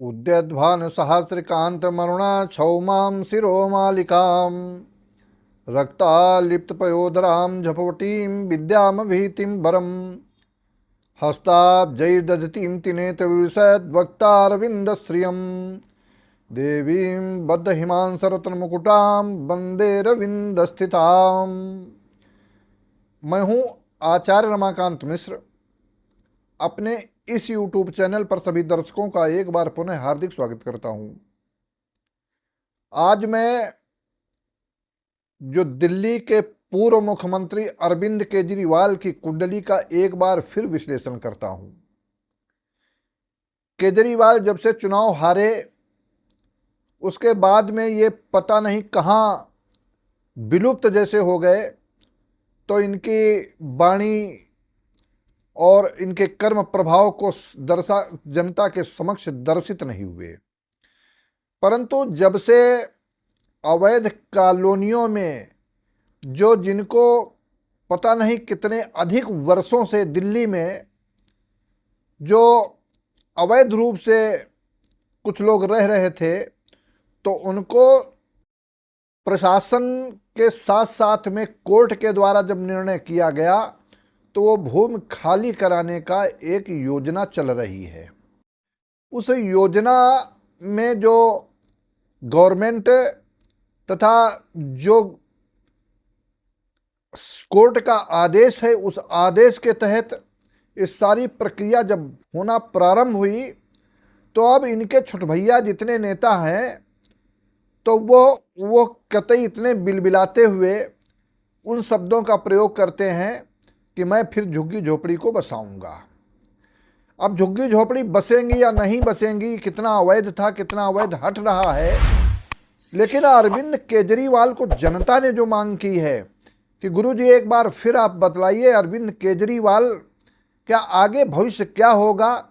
उद्यद्भानु सहस्रकान्तमरुणा क्षौमां शिरोमालिकां रक्तालिप्तपयोदरां झपवटीं विद्यामविहितीं वरं हस्ताब्जैर्दधतीं तिनेतविशद्वक्तारविन्दश्रियं देवीं बद्धहिमांसरत्नमुकुटां वन्दे रविन्दस्थितां। मैं हूँ आचार्य रमाकांत मिश्र। अपने इस YouTube चैनल पर सभी दर्शकों का एक बार पुनः हार्दिक स्वागत करता हूं। आज मैं जो दिल्ली के पूर्व मुख्यमंत्री अरविंद केजरीवाल की कुंडली का एक बार फिर विश्लेषण करता हूं। केजरीवाल जब से चुनाव हारे उसके बाद में ये पता नहीं कहां विलुप्त जैसे हो गए, तो इनकी वाणी और इनके कर्म प्रभाव को जनता के समक्ष दर्शित नहीं हुए। परंतु जब से अवैध कॉलोनियों में जो जिनको पता नहीं कितने अधिक वर्षों से दिल्ली में जो अवैध रूप से कुछ लोग रह रहे थे, तो उनको प्रशासन के साथ साथ में कोर्ट के द्वारा जब निर्णय किया गया तो वो भूमि खाली कराने का एक योजना चल रही है। उस योजना में जो गवर्नमेंट तथा जो कोर्ट का आदेश है, उस आदेश के तहत इस सारी प्रक्रिया जब होना प्रारंभ हुई, तो अब इनके छोट भैया जितने नेता हैं तो वो कतई इतने बिलबिलाते हुए उन शब्दों का प्रयोग करते हैं कि मैं फिर झुग्गी झोपड़ी को बसाऊंगा। अब झुग्गी झोपड़ी बसेंगी या नहीं बसेंगी, कितना अवैध था कितना अवैध हट रहा है, लेकिन अरविंद केजरीवाल को जनता ने जो मांग की है कि गुरुजी एक बार फिर आप बतलाइए अरविंद केजरीवाल क्या आगे भविष्य क्या होगा,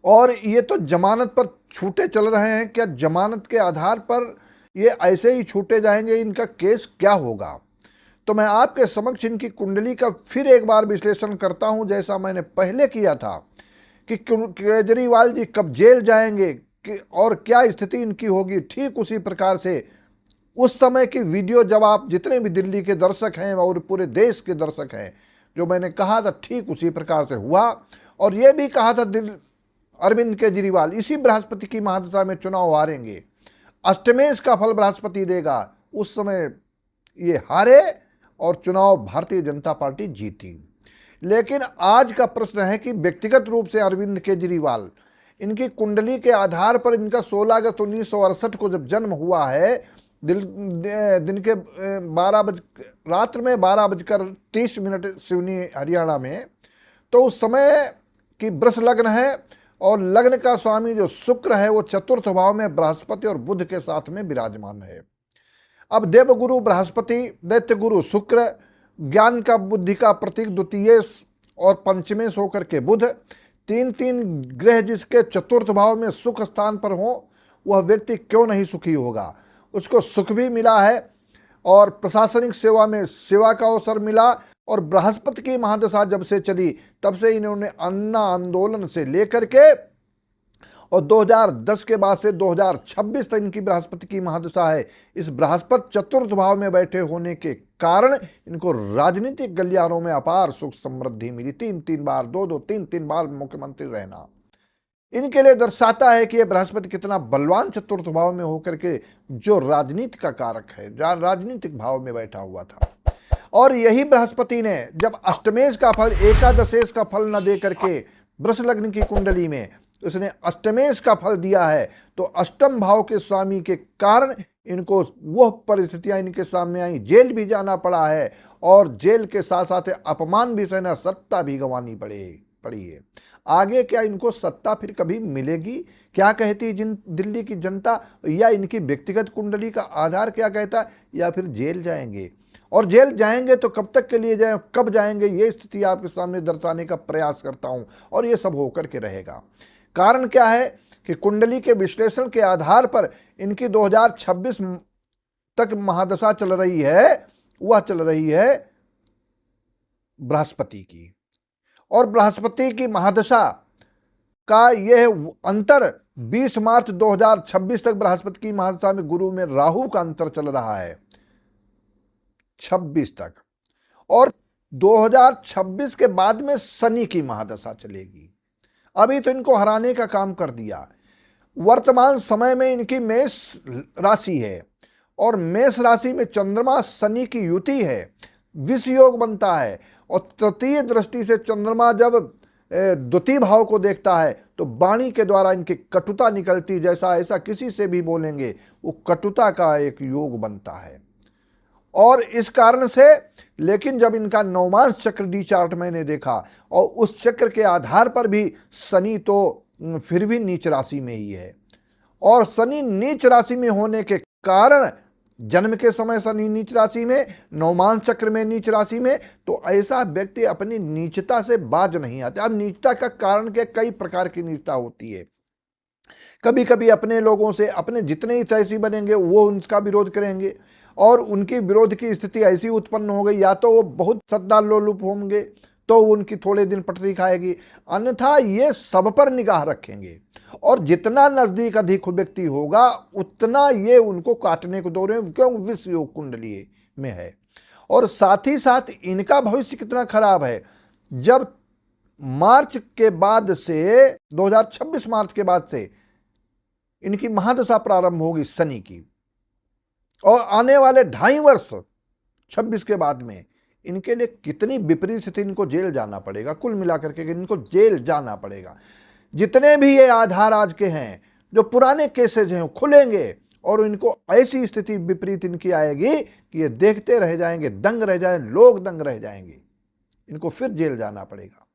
और ये तो जमानत पर छूटे चल रहे हैं, क्या जमानत के आधार पर ये ऐसे ही छूटे जाएंगे, इनका केस क्या होगा। तो मैं आपके समक्ष इनकी कुंडली का फिर एक बार विश्लेषण करता हूं, जैसा मैंने पहले किया था कि केजरीवाल जी कब जेल जाएंगे और क्या स्थिति इनकी होगी। ठीक उसी प्रकार से उस समय की वीडियो जब आप जितने भी दिल्ली के दर्शक हैं और पूरे देश के दर्शक हैं, जो मैंने कहा था ठीक उसी प्रकार से हुआ। और ये भी कहा था अरविंद केजरीवाल इसी बृहस्पति की महादशा में चुनाव हारेंगे, अष्टमेश का फल बृहस्पति देगा। उस समय ये हारे और चुनाव भारतीय जनता पार्टी जीती। लेकिन आज का प्रश्न है कि व्यक्तिगत रूप से अरविंद केजरीवाल, इनकी कुंडली के आधार पर इनका 16 अगस्त 1968 को जब जन्म हुआ है, दिन के रात्र में 12:30 सिवनी हरियाणा में, तो उस समय की वृष लग्न है और लग्न का स्वामी जो शुक्र है वो चतुर्थ भाव में बृहस्पति और बुध के साथ में विराजमान है। अब देवगुरु बृहस्पति, दैत्य गुरु शुक्र, ज्ञान का बुद्धि का प्रतीक द्वितीयेश और पंचमेश होकर के बुध, तीन ग्रह जिसके चतुर्थ भाव में सुख स्थान पर हो, वह व्यक्ति क्यों नहीं सुखी होगा। उसको सुख भी मिला है और प्रशासनिक सेवा में सेवा का अवसर मिला। और बृहस्पति की महादशा जब से चली तब से इन्होंने अन्ना आंदोलन से लेकर के और 2010 के बाद से 2026 तक इनकी बृहस्पति की महादशा है। इस बृहस्पति चतुर्थ भाव में बैठे होने के कारण इनको राजनीतिक गलियारों में अपार सुख समृद्धि मिली। तीन बार तीन बार मुख्यमंत्री रहना इनके लिए दर्शाता है कि यह बृहस्पति कितना बलवान चतुर्थ भाव में होकर के जो राजनीति का कारक है, राजनीतिक भाव में बैठा हुआ था। और यही बृहस्पति ने जब अष्टमेश का फल, एकादशेश का फल न दे करके वृष लग्न की कुंडली में उसने अष्टमेश का फल दिया है, तो अष्टम भाव के स्वामी के कारण इनको वह परिस्थितियां इनके सामने आई, जेल भी जाना पड़ा है और जेल के साथ साथ अपमान भी सहना, सत्ता भी गंवानी पड़ी है। आगे क्या इनको सत्ता फिर कभी मिलेगी, क्या कहती दिल्ली की जनता, या इनकी व्यक्तिगत कुंडली का आधार क्या कहता है, या फिर जेल जाएंगे। और जेल जाएंगे तो कब तक के लिए जाए, कब जाएंगे, ये स्थिति आपके सामने दर्शाने का प्रयास करता हूं। और ये सब होकर के रहेगा। कारण क्या है कि कुंडली के विश्लेषण के आधार पर इनकी 2026 तक महादशा चल रही है, वह चल रही है बृहस्पति की। और बृहस्पति की महादशा का यह अंतर 20 मार्च 2026 तक बृहस्पति की महादशा में गुरु में राहु का अंतर चल रहा है 26 तक, और 2026 के बाद में शनि की महादशा चलेगी। अभी तो इनको हराने का काम कर दिया। वर्तमान समय में इनकी मेष राशि है और मेष राशि में चंद्रमा शनि की युति है, विष योग बनता है, और तृतीय दृष्टि से चंद्रमा जब द्वितीय भाव को देखता है तो वाणी के द्वारा इनकी कटुता निकलती, जैसा ऐसा किसी से भी बोलेंगे वो कटुता का एक योग बनता है। और इस कारण से, लेकिन जब इनका नवमांश चक्र डी चार्ट मैंने देखा और उस चक्र के आधार पर भी शनि तो फिर भी नीच राशि में ही है, और शनि नीच राशि में होने के कारण जन्म के समय शनि नीच राशि में, नवमांश चक्र में नीच राशि में, तो ऐसा व्यक्ति अपनी नीचता से बाज नहीं आता। अब नीचता का कारण के कई प्रकार की नीचता होती है। कभी कभी अपने लोगों से, अपने जितने ही तहसी बनेंगे वो उनका विरोध करेंगे, और उनकी विरोध की स्थिति ऐसी उत्पन्न हो गई, या तो वो बहुत सद्दा लोलुप होंगे तो उनकी थोड़े दिन पटरी खाएगी, अन्यथा ये सब पर निगाह रखेंगे, और जितना नजदीक अधिक व्यक्ति होगा उतना ये उनको काटने को दौड़े, क्यों विष योग कुंडली में है। और साथ ही साथ इनका भविष्य कितना खराब है, जब मार्च के बाद से 2026 मार्च के बाद से इनकी महादशा प्रारंभ होगी शनि की, और आने वाले 2.5 वर्ष 26 के बाद में इनके लिए कितनी विपरीत स्थिति, इनको जेल जाना पड़ेगा। कुल मिलाकर के इनको जेल जाना पड़ेगा। जितने भी ये आधार आज के हैं, जो पुराने केसेज हैं, खुलेंगे, और इनको ऐसी स्थिति विपरीत इनकी आएगी कि ये देखते रह जाएंगे, दंग रह जाए, लोग दंग रह जाएंगे। इनको फिर जेल जाना पड़ेगा।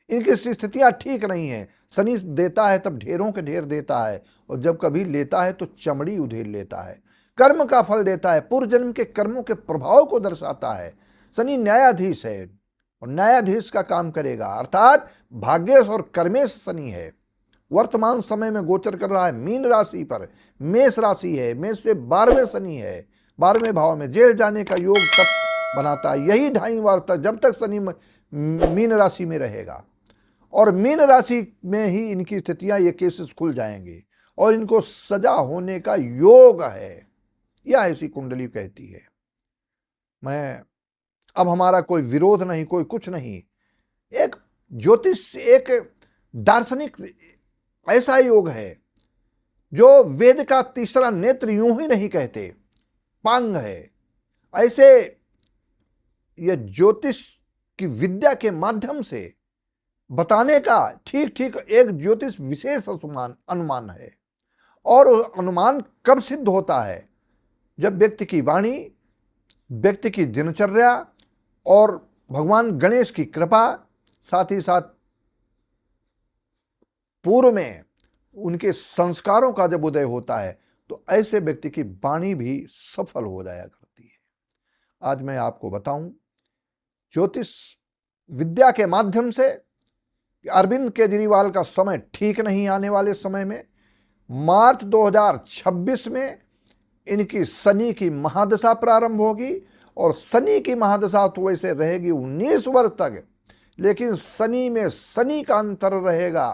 इनकी स्थितियां ठीक नहीं है। शनि देता है तब ढेरों के ढेर देता है, और जब कभी लेता है तो चमड़ी उधेड़ लेता है। कर्म का फल देता है, पूर्व जन्म के कर्मों के प्रभाव को दर्शाता है। शनि न्यायाधीश है और न्यायाधीश का काम करेगा, अर्थात भाग्येश और कर्मेश शनि है। वर्तमान समय में गोचर कर रहा है मीन राशि पर, मेष राशि है, मेष से 12वें शनि है, 12वें भाव में जेल जाने का योग तक बनाता है। यही 2.5 वर्ष तक, जब तक शनि मीन राशि में रहेगा, और मीन राशि में ही इनकी स्थितियां, ये केसेस खुल जाएंगे और इनको सजा होने का योग है, यह ऐसी कुंडली कहती है। मैं अब हमारा कोई विरोध नहीं, कोई कुछ नहीं। एक ज्योतिष, एक दार्शनिक ऐसा योग है जो वेद का तीसरा नेत्र यूं ही नहीं कहते, पांग है। ऐसे यह ज्योतिष की विद्या के माध्यम से बताने का ठीक ठीक एक ज्योतिष विशेष अनुमान है। और अनुमान कब सिद्ध होता है, जब व्यक्ति की वाणी, व्यक्ति की दिनचर्या और भगवान गणेश की कृपा, साथ ही साथ पूर्व में उनके संस्कारों का जब उदय होता है, तो ऐसे व्यक्ति की वाणी भी सफल हो जाया करती है। आज मैं आपको बताऊं ज्योतिष विद्या के माध्यम से अरविंद केजरीवाल का समय ठीक नहीं, आने वाले समय में मार्च 2026 में इनकी शनि की महादशा प्रारंभ होगी, और शनि की महादशा तो वैसे रहेगी 19 वर्ष तक, लेकिन शनि में शनि का अंतर रहेगा,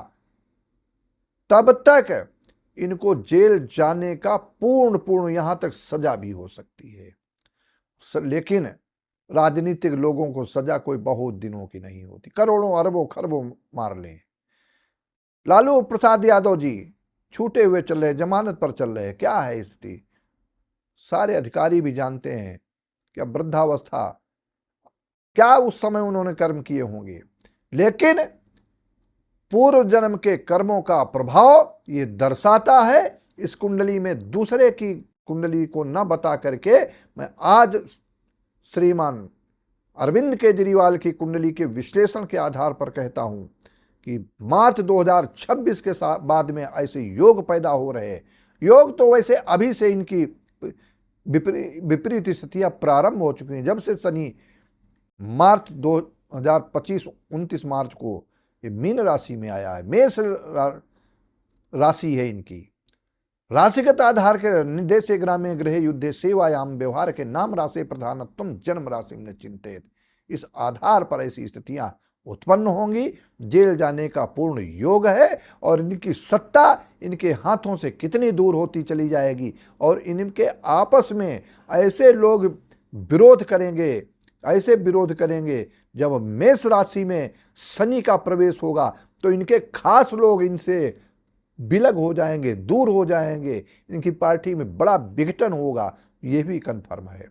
तब तक इनको जेल जाने का पूर्ण यहां तक सजा भी हो सकती है। लेकिन राजनीतिक लोगों को सजा कोई बहुत दिनों की नहीं होती, करोड़ों अरबों खरबों मार लें। लालू प्रसाद यादव जी छूटे हुए चल रहे, जमानत पर चल रहे, क्या है स्थिति, सारे अधिकारी भी जानते हैं कि अब वृद्धावस्था, क्या उस समय उन्होंने कर्म किए होंगे, लेकिन पूर्व जन्म के कर्मों का प्रभाव ये दर्शाता है। इस कुंडली में दूसरे की कुंडली को न बता करके मैं आज श्रीमान अरविंद केजरीवाल की कुंडली के विश्लेषण के आधार पर कहता हूं कि मार्च 2026 के बाद में ऐसे योग पैदा हो रहे हैं। योग तो वैसे अभी से इनकी विपरीत स्थितियां प्रारंभ हो चुकी हैं। जब से शनि मार्च 2025 29 मार्च को ये मीन राशि में आया है, मेष राशि है इनकी, राशिगत आधार के निर्देश ग्रामे गृह युद्धे सेवायाम व्यवहार के नाम राशि प्रधानत्व जन्म राशि में चिंतित, इस आधार पर ऐसी स्थितियां उत्पन्न होंगी, जेल जाने का पूर्ण योग है और इनकी सत्ता इनके हाथों से कितनी दूर होती चली जाएगी और इनके आपस में ऐसे लोग विरोध करेंगे, ऐसे विरोध करेंगे। जब मेष राशि में शनि का प्रवेश होगा तो इनके खास लोग इनसे विलग हो जाएंगे, दूर हो जाएंगे, इनकी पार्टी में बड़ा विघटन होगा, ये भी कन्फर्म है।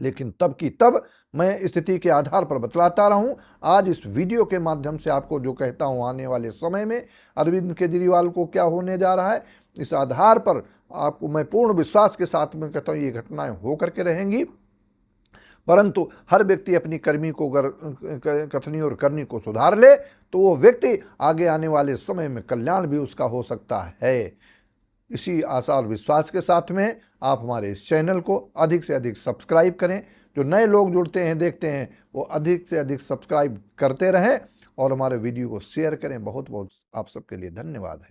लेकिन तब की तब मैं स्थिति के आधार पर बतलाता रहूं। आज इस वीडियो के माध्यम से आपको जो कहता हूं, आने वाले समय में अरविंद केजरीवाल को क्या होने जा रहा है, इस आधार पर आपको मैं पूर्ण विश्वास के साथ में कहता हूं ये घटनाएं हो करके रहेंगी। परंतु हर व्यक्ति अपनी कर्मी को कथनी और करनी को सुधार ले तो वो व्यक्ति आगे आने वाले समय में कल्याण भी उसका हो सकता है। इसी आशा और विश्वास के साथ में आप हमारे इस चैनल को अधिक से अधिक सब्सक्राइब करें। जो नए लोग जुड़ते हैं, देखते हैं, वो अधिक से अधिक सब्सक्राइब करते रहें और हमारे वीडियो को शेयर करें। बहुत बहुत आप सबके लिए धन्यवाद है।